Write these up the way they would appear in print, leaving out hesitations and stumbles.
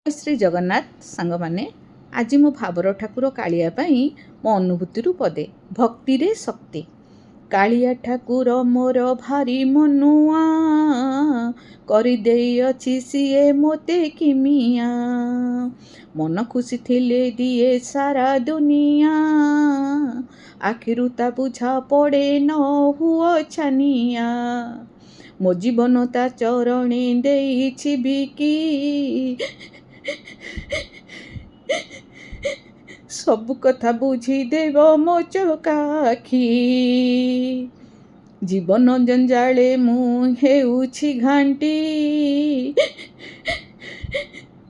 ଶ୍ରୀ ଜଗନ୍ନାଥ ସାଙ୍ଗମାନେ, ଆଜି ମୋ ଭାବର ଠାକୁର କାଳିଆ ପାଇଁ ମୋ ଅନୁଭୂତିରୁ ପଦେ। ଭକ୍ତିରେ ଶକ୍ତି। କାଳିଆ ଠାକୁର ମୋର ଭାରି ମନୁଆ, କରିଦେଇଅଛି ସିଏ ମୋତେ କିମିଆ। ମନ ଖୁସି ଥିଲେ ଦିଏ ସାରା ଦୁନିଆ, ଆଖିରୁ ତା ବୁଝା ପଡ଼େ ନ ହୁଅ ଛାନିଆ। ମୋ ଜୀବନ ତା ଚରଣେ ଦେଇଛି ବିକି, ସବୁ କଥା ବୁଝିଦେବ ମୋ ଚକାଖି। ଜୀବନ ଜଞ୍ଜାଳେ ମୁଁ ହେଉଛି ଘାଣ୍ଟି,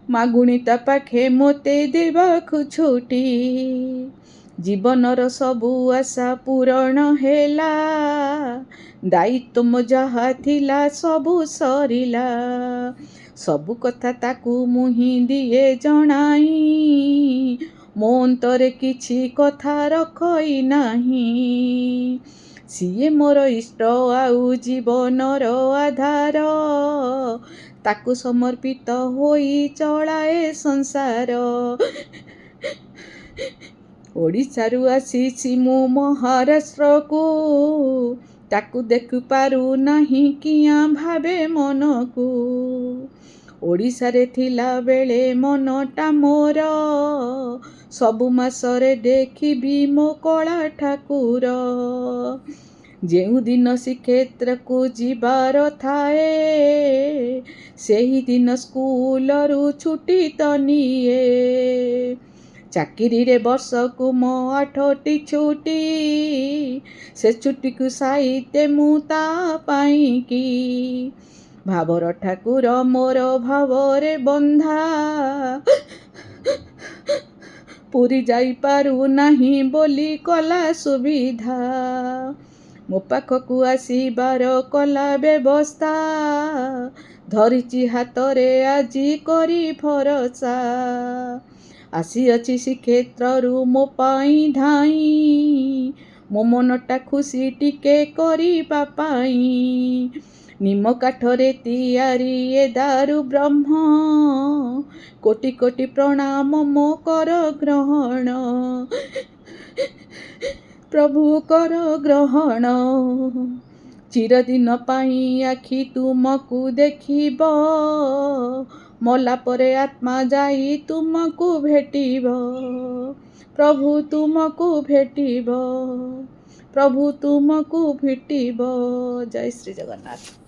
ମାଗୁଣି ତା ପାଖେ ମୋତେ ଦେବାକୁ ଛୁଟି। ଜୀବନର ସବୁ ଆଶା ପୂରଣ ହେଲା, ଦାୟିତ୍ୱ ମୋ ଯାହା ଥିଲା ସବୁ ସରିଲା। ସବୁ କଥା ତାକୁ ମୁହିଁ ଦିଏ ଜଣାଇ, ମୋ ଅନ୍ତରେ କିଛି କଥା ରଖଇ ନାହିଁ। ସିଏ ମୋର ଇଷ୍ଟ ଆଉ ଜୀବନର ଆଧାର, ତାକୁ ସମର୍ପିତ ହୋଇ ଚଳାଏ ସଂସାର। ଓଡ଼ିଶାରୁ ଆସିଛି ମୁଁ ମହାରାଷ୍ଟ୍ରକୁ, ତାକୁ ଦେଖିପାରୁ ନାହିଁ କିଆଁ ଭାବେ ମନକୁ। ଓଡ଼ିଶାରେ ଥିଲା ବେଳେ ମନଟା ମୋର, ସବୁ ମାସରେ ଦେଖିବି ମୋ କଳା ଠାକୁର। ଯେଉଁଦିନ ଶ୍ରୀକ୍ଷେତ୍ରକୁ ଯିବାର ଥାଏ, ସେହିଦିନ ସ୍କୁଲରୁ ଛୁଟି ତ ନିଏ। ଚାକିରିରେ ବର୍ଷକୁ ମୋ 8ଟି ଛୁଟି, ସେ ଛୁଟିକୁ ସାଇତେ ମୁଁ ତା ପାଇଁକି। ଭାବର ଠାକୁର ମୋର ଭାବରେ ବନ୍ଧା, ପୁରୀ ଯାଇପାରୁ ନାହିଁ ବୋଲି କଲା ସୁବିଧା। ମୋ ପାଖକୁ ଆସିବାର କଲା ବ୍ୟବସ୍ଥା, ଧରିଛି ହାତରେ ଆଜି କରି ଭରସା। ଆସିଅଛି ଶ୍ରୀକ୍ଷେତ୍ରରୁ ମୋ ପାଇଁ ଧାଇଁ, ମୋ ମନଟା ଖୁସି ଟିକେ କରିବା ପାଇଁ। ନିମ କାଠରେ ତିଆରି ଏ ଦାରୁ ବ୍ରହ୍ମ, କୋଟି କୋଟି ପ୍ରଣାମ ମୋ କର ଗ୍ରହଣ। ପ୍ରଭୁ କର ଗ୍ରହଣ। ଚିରଦିନ ପାଇଁ ଆଖି ତୁମକୁ ଦେଖିବ, ମଲା ପରେ ଆତ୍ମା ଯାଇ ତୁମକୁ ଭେଟିବ। ପ୍ରଭୁ ତୁମକୁ ଭେଟିବ, ପ୍ରଭୁ ତୁମକୁ ଭେଟିବ। ଜୟ ଶ୍ରୀ ଜଗନ୍ନାଥ।